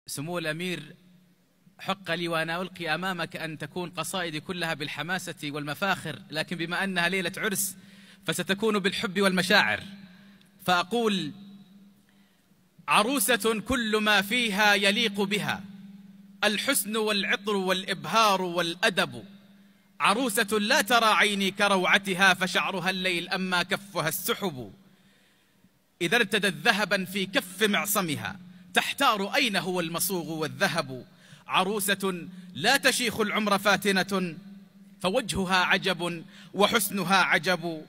سمو الأمير، حق لي وأنا ألقي أمامك أن تكون قصائدي كلها بالحماسة والمفاخر، لكن بما أنها ليلة عرس فستكون بالحب والمشاعر، فأقول: عروسة كل ما فيها يليق بها، الحسن والعطر والإبهار والأدب، عروسة لا ترى عيني كروعتها، فشعرها الليل أما كفها السحب، إذا ارتدت ذهبا في كف معصمها تحتار أين هو المصوغ والذهب، عروسة لا تشيخ العمر فاتنة، فوجهها عجب وحسنها عجب،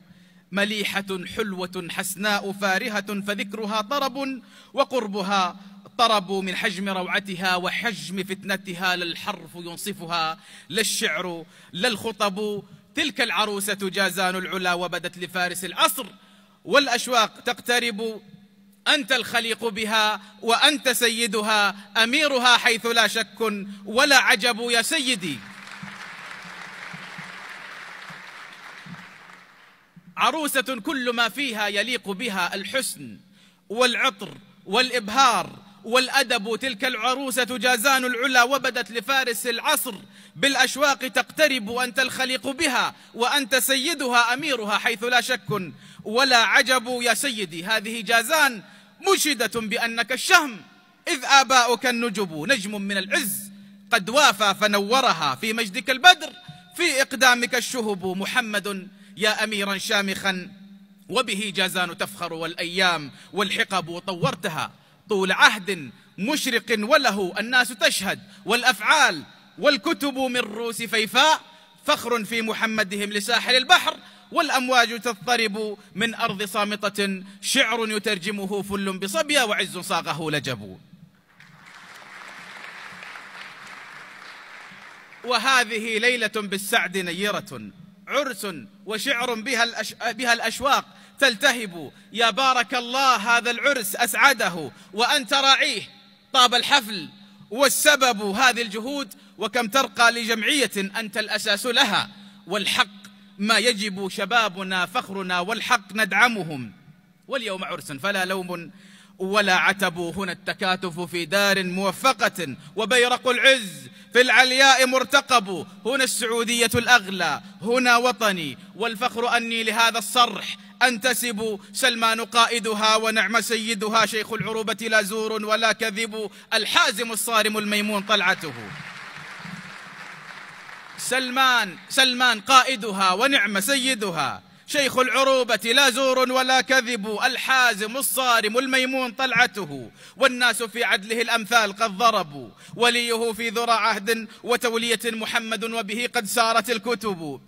مليحة حلوة حسناء فارهة، فذكرها طرب وقربها طرب، من حجم روعتها وحجم فتنتها، لا الحرف ينصفها لا الشعر لا الخطب، تلك العروسة جازان العلا وبدت لفارس العصر، والأشواق تقترب، أنت الخليق بها وأنت سيدها، أميرها حيث لا شك ولا عجب يا سيدي. عروسة كل ما فيها يليق بها، الحسن والعطر والإبهار والأدب، تلك العروسة جازان العلا وبدت لفارس العصر، بالأشواق تقترب، أنت الخليق بها وأنت سيدها، أميرها حيث لا شك ولا عجب يا سيدي. هذه جازان مشدة بأنك الشهم، إذ آباؤك النجب، نجم من العز قد وافى فنورها، في مجدك البدر في إقدامك الشهب، محمد يا أميرا شامخا وبه جازان تفخر، والأيام والحقب طورتها طول عهد مشرق وله الناس تشهد، والأفعال والكتب من روس فيفاء، فخر في محمدهم لساحل البحر، والأمواج تضطرب من أرض صامتة، شعر يترجمه فل بصبيا وعز صاغه لجب. وهذه ليلة بالسعد نيرة، عرس وشعر بها الأشواق تلتهب، يا بارك الله هذا العرس أسعده، وأنت راعيه طاب الحفل والسبب، هذه الجهود وكم ترقى لجمعية أنت الأساس لها، والحق ما يجب شبابنا فخرنا، والحق ندعمهم، واليوم عرس فلا لوم ولا عتب، هنا التكاتف في دار موفقة، وبيرق العز في العلياء مرتقب، هنا السعودية الأغلى، هنا وطني، والفخر أني لهذا الصرح أنتسب، سلمان قائدها ونعم سيدها، شيخ العروبة لا زور ولا كذب، الحازم الصارم الميمون طلعته. سلمان قائدها ونعم سيدها، شيخ العروبة لا زور ولا كذب، الحازم الصارم الميمون طلعته، والناس في عدله الأمثال قد ضربوا، وليه في ذرى عهد وتولية، محمد وبه قد سارت الكتب،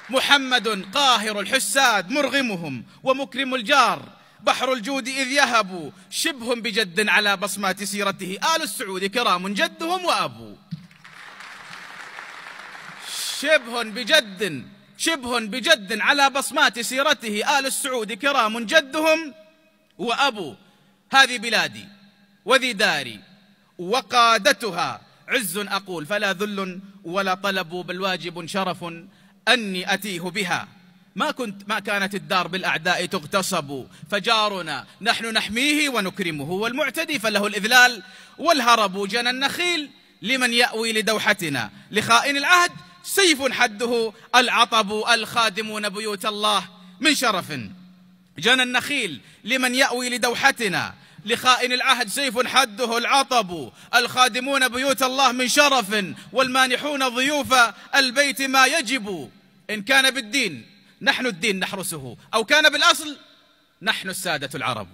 محمد قاهر الحساد مرغمهم، ومكرم الجار بحر الجود إذ يهب، شبه بجد على بصمات سيرته، آل السعود كرام جدهم وأبو، شبه بجد على بصمات سيرته، آل السعود كرام جدهم وأبو، هذه بلادي وذي داري وقادتها، عز أقول فلا ذل ولا طلب، بل واجب شرف أني أتيه بها، ما كانت الدار بالأعداء تغتصب، فجارنا نحن نحميه ونكرمه، والمعتدي فله الإذلال والهرب، جنى النخيل لمن يأوي لدوحتنا، لخائن العهد سيف حده العطب، الخادمون بيوت الله من شرف، جنى النخيل لمن يأوي لدوحتنا، لخائن العهد سيف حده العطب، الخادمون بيوت الله من شرف، والمانحون ضيوف البيت ما يجب، إن كان بالدين نحن الدين نحرسه، أو كان بالأصل نحن السادة العرب.